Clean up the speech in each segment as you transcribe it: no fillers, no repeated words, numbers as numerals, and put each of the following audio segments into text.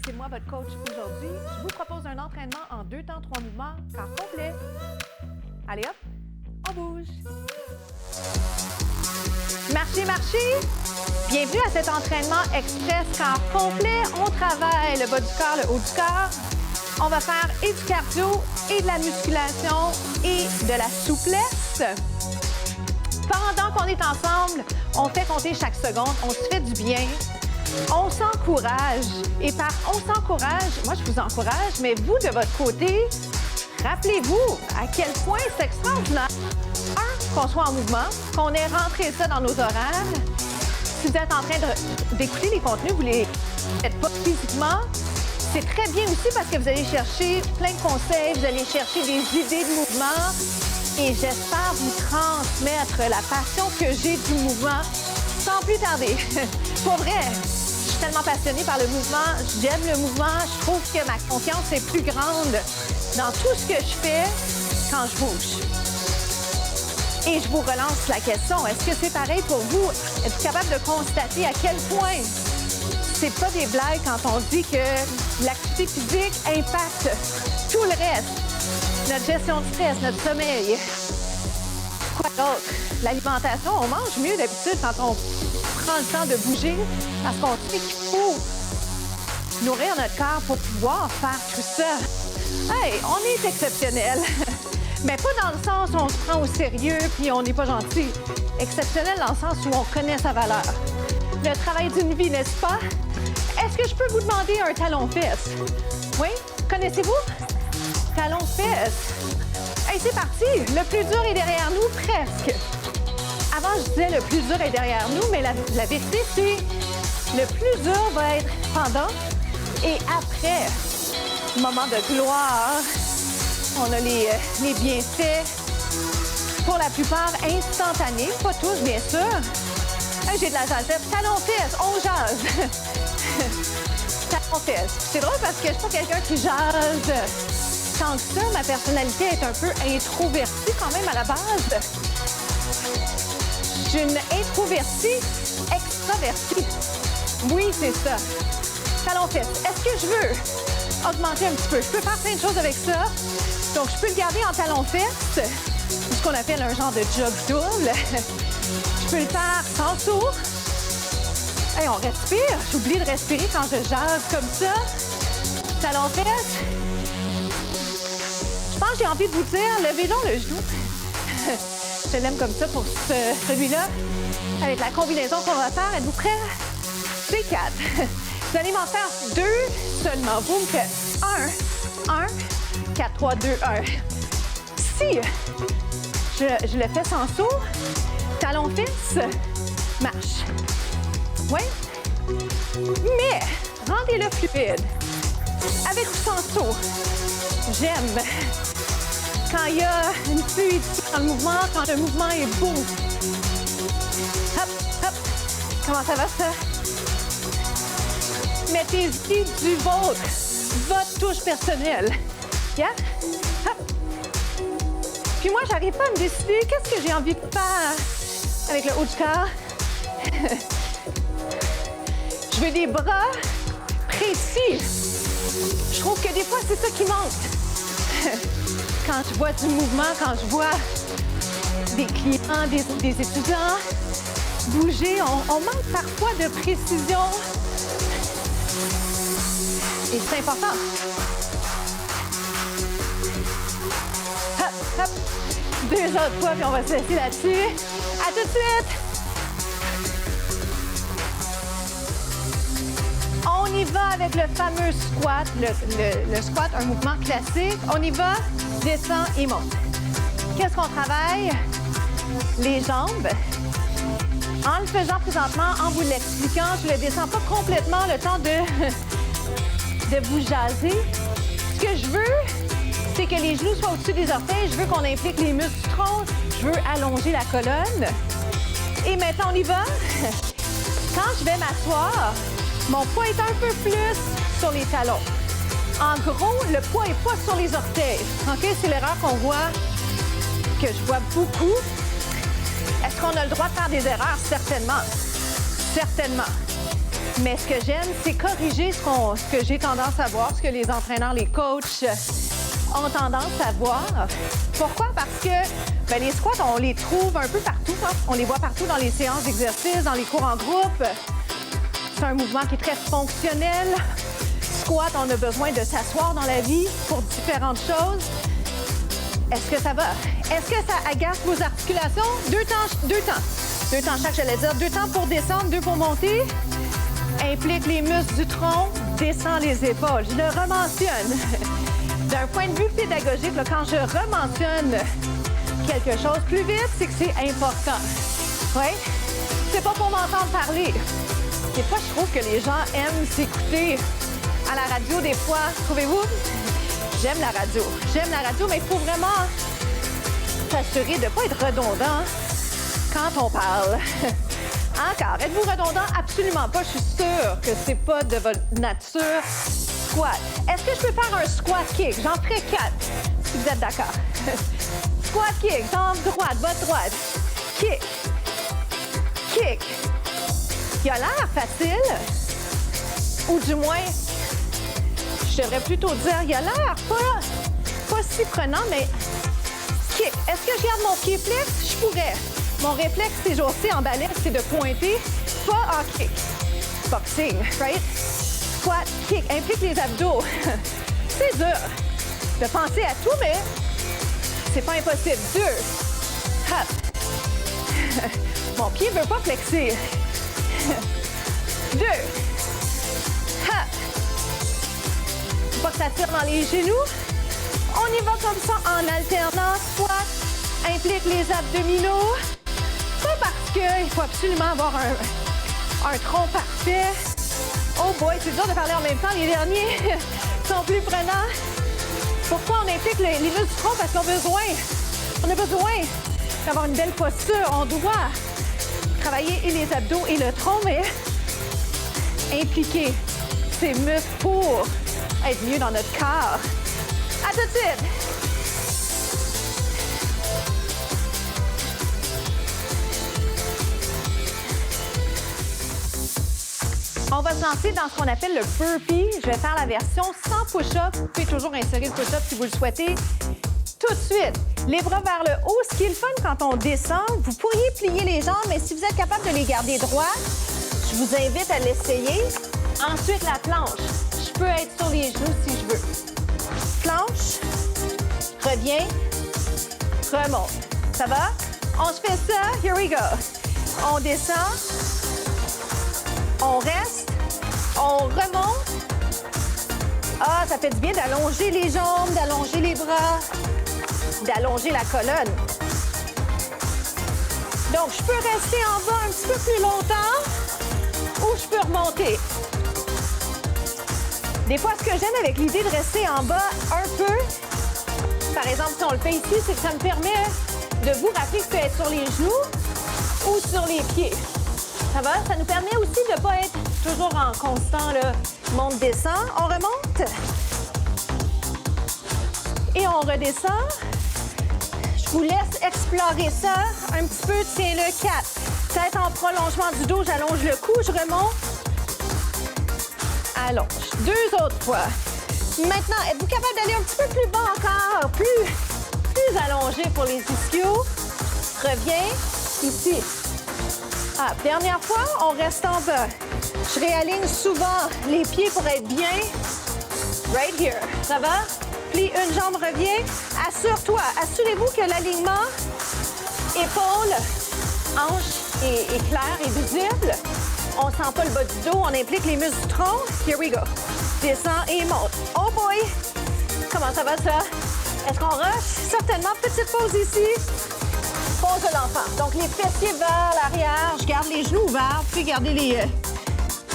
c'est moi, votre coach aujourd'hui. Je vous propose un entraînement en 2 temps, 3 mouvements, corps complet. Allez hop, on bouge. Marchez, marchez. Bienvenue à cet entraînement express corps complet. On travaille le bas du corps, le haut du corps. On va faire et du cardio, et de la musculation, et de la souplesse. Pendant qu'on est ensemble, on fait compter chaque seconde, on se fait du bien. On s'encourage. Et par on s'encourage, moi je vous encourage, mais vous de votre côté, rappelez-vous à quel point c'est extraordinaire qu'on soit en mouvement, qu'on ait rentré ça dans nos horaires. Si vous êtes en train d'écouter les contenus, vous les faites pas physiquement, c'est très bien aussi parce que vous allez chercher plein de conseils, vous allez chercher des idées de mouvement et j'espère vous transmettre la passion que j'ai du mouvement sans plus tarder. Pour vrai, je suis tellement passionnée par le mouvement, j'aime le mouvement, je trouve que ma confiance est plus grande dans tout ce que je fais quand je bouge. Et je vous relance la question, est-ce que c'est pareil pour vous? Êtes-vous capable de constater à quel point c'est pas des blagues quand on dit que l'activité physique impacte tout le reste? Notre gestion du stress, notre sommeil. Quoi d'autre? L'alimentation, on mange mieux d'habitude quand on prend le temps de bouger parce qu'on sait qu'il faut nourrir notre corps pour pouvoir faire tout ça. Hey, on est exceptionnel. Mais pas dans le sens où on se prend au sérieux puis on n'est pas gentil. Exceptionnel dans le sens où on connaît sa valeur. Le travail d'une vie, n'est-ce pas? Est-ce que je peux vous demander un talon-fesse? Oui? Connaissez-vous? Talon-fesse. Hey, c'est parti! Le plus dur est derrière nous, presque. Avant, je disais le plus dur est derrière nous, mais la vérité, c'est le plus dur va être pendant et après. Moment de gloire. On a les bienfaits, pour la plupart instantanés, pas tous, bien sûr. Hey, j'ai de la jasette. Talon-fesse, on jase. Talon-fesse. C'est drôle parce que je suis pas quelqu'un qui jase tant que ça. Ma personnalité est un peu introvertie quand même à la base. Je suis une introvertie extravertie. Oui, c'est ça. Talon-fesse. Est-ce que je veux augmenter un petit peu? Je peux faire plein de choses avec ça. Donc, je peux le garder en talon-fesse, ce qu'on appelle un genre de jog double. Je peux le faire sans saut. Hey, on respire. J'oublie de respirer quand je jase comme ça. Talon-fesse. Je pense que j'ai envie de vous dire, levez donc le genou. Je l'aime comme ça pour celui-là. Avec la combinaison qu'on va faire, êtes-vous prêts? C'est 4. Vous allez m'en faire 2 seulement. Vous me faites 1, 4, 3, 2, 1. Si je le fais sans saut, talon-fesse, marche. Oui? Mais rendez-le fluide. Avec ou sans saut. J'aime quand il y a une fluidité dans le mouvement, quand le mouvement est beau. Hop, hop. Comment ça va, ça? Mettez-y du vôtre, votre touche personnelle. Yeah? Hop. Puis moi, j'arrive pas à me décider qu'est-ce que j'ai envie de faire avec le haut du corps. Je veux des bras précis. Je trouve que des fois, c'est ça qui manque. Quand je vois du mouvement, quand je vois des clients, des étudiants bouger, on manque parfois de précision. Et c'est important. Hop, hop. 2 autres fois, puis on va se laisser là-dessus. À tout de suite! On y va avec le fameux squat. Le squat, un mouvement classique. On y va, descend et monte. Qu'est-ce qu'on travaille? Les jambes. En le faisant présentement, en vous l'expliquant, je ne le descends pas complètement le temps de vous jaser. Ce que je veux, c'est que les genoux soient au-dessus des orteils. Je veux qu'on implique les muscles du tronc. Je veux allonger la colonne. Et maintenant, on y va. Quand je vais m'asseoir, mon poids est un peu plus sur les talons. En gros, le poids n'est pas sur les orteils. OK? C'est l'erreur qu'on voit, que je vois beaucoup. Est-ce qu'on a le droit de faire des erreurs? Certainement. Certainement. Mais ce que j'aime, c'est corriger ce que j'ai tendance à voir, ce que les entraîneurs, les coachs ont tendance à voir. Pourquoi? Parce que les squats, on les trouve un peu partout. Hein? On les voit partout dans les séances d'exercice, dans les cours en groupe. C'est un mouvement qui est très fonctionnel. Squat, on a besoin de s'asseoir dans la vie pour différentes choses. Est-ce que ça va? Est-ce que ça agace vos articulations? Deux temps chaque, j'allais dire. 2 temps pour descendre, 2 pour monter. Implique les muscles du tronc, descend les épaules. Je le rementionne. D'un point de vue pédagogique, là, quand je rementionne quelque chose plus vite, c'est que c'est important. Oui? C'est pas pour m'entendre parler. Des fois, je trouve que les gens aiment s'écouter à la radio des fois. Trouvez-vous? J'aime la radio. J'aime la radio, mais il faut vraiment s'assurer de ne pas être redondant quand on parle. Encore, êtes-vous redondant? Absolument pas. Je suis sûre que c'est pas de votre nature. Squat. Est-ce que je peux faire un squat kick? J'en ferai 4, si vous êtes d'accord. Squat kick, jambe droite, botte droite. Kick. Kick. Il a l'air facile, ou du moins, je devrais plutôt dire, il a l'air pas si prenant, mais kick. Est-ce que je garde mon pied flex? Je pourrais. Mon réflexe ces jours-ci en ballet, c'est de pointer, pas en kick. Boxing, right? Squat, kick, implique les abdos. C'est dur de penser à tout, mais c'est pas impossible. 2, hop. Mon pied veut pas flexer. 2, hop. Faut pas que ça tire dans les genoux. On y va comme ça en alternance. Squat, implique les abdominaux. Pas parce qu'il faut absolument avoir un tronc parfait. Oh boy, c'est dur de parler en même temps. Les derniers sont plus prenants. Pourquoi on implique les muscles du tronc? Parce qu'on a besoin d'avoir une belle posture. On doit travailler et les abdos et le tronc, mais impliquer ces muscles pour être mieux dans notre corps. À tout de suite! On va se lancer dans ce qu'on appelle le burpee. Je vais faire la version sans push-up. Vous pouvez toujours insérer le push-up si vous le souhaitez. Tout de suite, les bras vers le haut. Ce qui est le fun quand on descend, vous pourriez plier les jambes, mais si vous êtes capable de les garder droites, je vous invite à l'essayer. Ensuite, la planche. Je peux être sur les genoux si je veux. Planche, reviens, remonte. Ça va? On se fait ça. Here we go. On descend. On reste, on remonte. Ah, ça fait du bien d'allonger les jambes, d'allonger les bras, d'allonger la colonne. Donc, je peux rester en bas un petit peu plus longtemps ou je peux remonter. Des fois, ce que j'aime avec l'idée de rester en bas un peu, par exemple, si on le fait ici, c'est que ça me permet de vous rappeler que je peux être sur les genoux ou sur les pieds. Ça va? Ça nous permet aussi de ne pas être toujours en constant monte-descend. On remonte. Et on redescend. Je vous laisse explorer ça un petit peu. Tiens-le 4. Tête en prolongement du dos, j'allonge le cou, je remonte. Allonge. 2 autres fois. Maintenant, êtes-vous capable d'aller un petit peu plus bas encore? Plus allongé pour les ischios. Reviens. Ici. Ah, dernière fois, on reste en bas. Je réaligne souvent les pieds pour être bien. Right here. Ça va? Plie une jambe, reviens. Assure-toi. Assurez-vous que l'alignement épaule, hanche est clair et visible. On sent pas le bas du dos. On implique les muscles du tronc. Here we go. Descends et monte. Oh boy! Comment ça va, ça? Est-ce qu'on rush? Certainement. Petite pause ici. Pose de l'enfant. Donc, les fessiers vers l'arrière. Je garde les genoux ouverts. Vous pouvez garder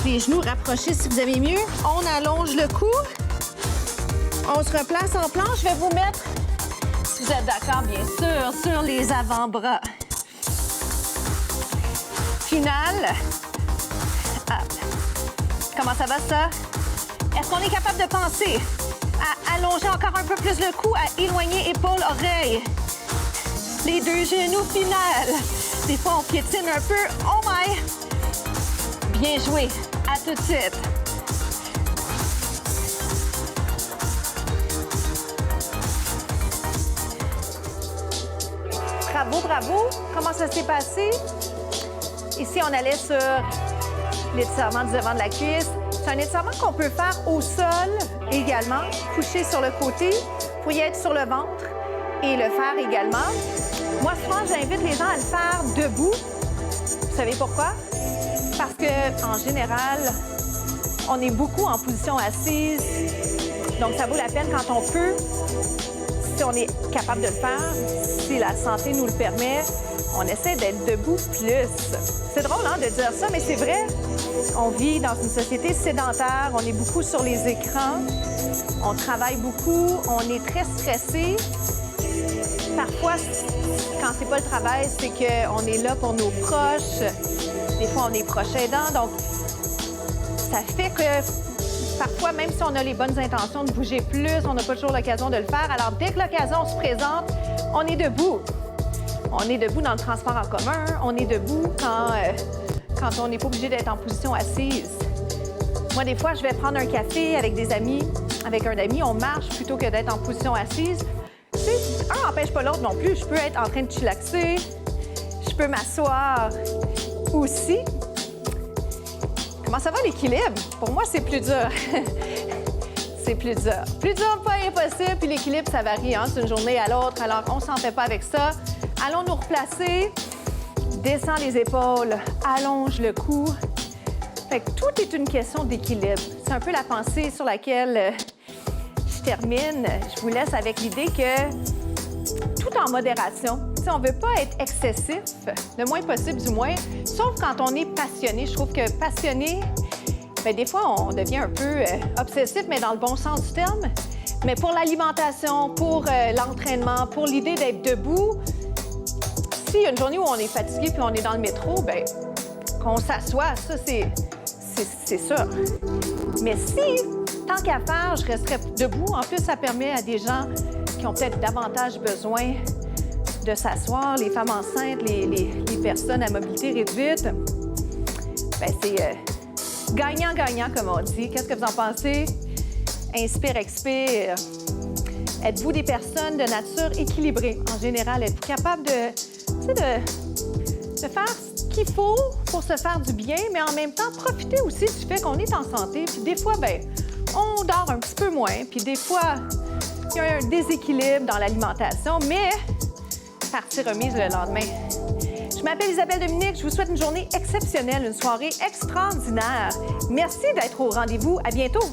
les genoux rapprochés si vous avez mieux. On allonge le cou. On se replace en planche. Je vais vous mettre, si vous êtes d'accord, bien sûr, sur les avant-bras. Finale. Hop. Comment ça va, ça? Est-ce qu'on est capable de penser à allonger encore un peu plus le cou, à éloigner épaules, oreilles? Les 2 genoux finales. Des fois, on piétine un peu. Oh my! Bien joué. À tout de suite. Bravo, bravo. Comment ça s'est passé? Ici, on allait sur l'étirement du devant de la cuisse. C'est un étirement qu'on peut faire au sol également, couché sur le côté. Vous pourriez être sur le ventre et le faire également. Moi, souvent, j'invite les gens à le faire debout. Vous savez pourquoi? Parce qu'en général, on est beaucoup en position assise. Donc, ça vaut la peine quand on peut, si on est capable de le faire, si la santé nous le permet, on essaie d'être debout plus. C'est drôle, hein, de dire ça, mais c'est vrai. On vit dans une société sédentaire, on est beaucoup sur les écrans, on travaille beaucoup, on est très stressé. Parfois, quand c'est pas le travail, c'est qu'on est là pour nos proches. Des fois, on est proche aidant. Donc, ça fait que parfois, même si on a les bonnes intentions de bouger plus, on n'a pas toujours l'occasion de le faire. Alors, dès que l'occasion se présente, on est debout. On est debout dans le transport en commun. On est debout quand on n'est pas obligé d'être en position assise. Moi, des fois, je vais prendre un café avec des amis. Avec un ami, on marche plutôt que d'être en position assise. Tu sais, un n'empêche pas l'autre non plus. Je peux être en train de chillaxer. Je peux m'asseoir aussi. Comment ça va l'équilibre? Pour moi, c'est plus dur. C'est plus dur. Plus dur, pas impossible. Puis l'équilibre, ça varie hein, d'une journée à l'autre. Alors, on ne s'en fait pas avec ça. Allons nous replacer. Descends les épaules. Allonge le cou. Fait que tout est une question d'équilibre. C'est un peu la pensée sur laquelle je termine. Je vous laisse avec l'idée que tout en modération. Si on ne veut pas être excessif, le moins possible du moins, sauf quand on est passionné. Je trouve que passionné, bien, des fois, on devient un peu obsessif, mais dans le bon sens du terme. Mais pour l'alimentation, pour l'entraînement, pour l'idée d'être debout, s'il y a une journée où on est fatigué puis on est dans le métro, bien, qu'on s'assoit, ça, c'est sûr. Mais si, tant qu'à faire, je resterais debout, en plus, ça permet à des gens qui ont peut-être davantage besoin de s'asseoir, les femmes enceintes, les personnes à mobilité réduite, bien, c'est gagnant-gagnant, comme on dit. Qu'est-ce que vous en pensez? Inspire, expire. Êtes-vous des personnes de nature équilibrée? En général, êtes-vous capable de faire ce qu'il faut pour se faire du bien, mais en même temps, profiter aussi du fait qu'on est en santé. Puis des fois, bien, on dort un petit peu moins. Puis des fois, il y a un déséquilibre dans l'alimentation, mais partie remise le lendemain. Je m'appelle Isabelle Dominique. Je vous souhaite une journée exceptionnelle, une soirée extraordinaire. Merci d'être au rendez-vous. À bientôt.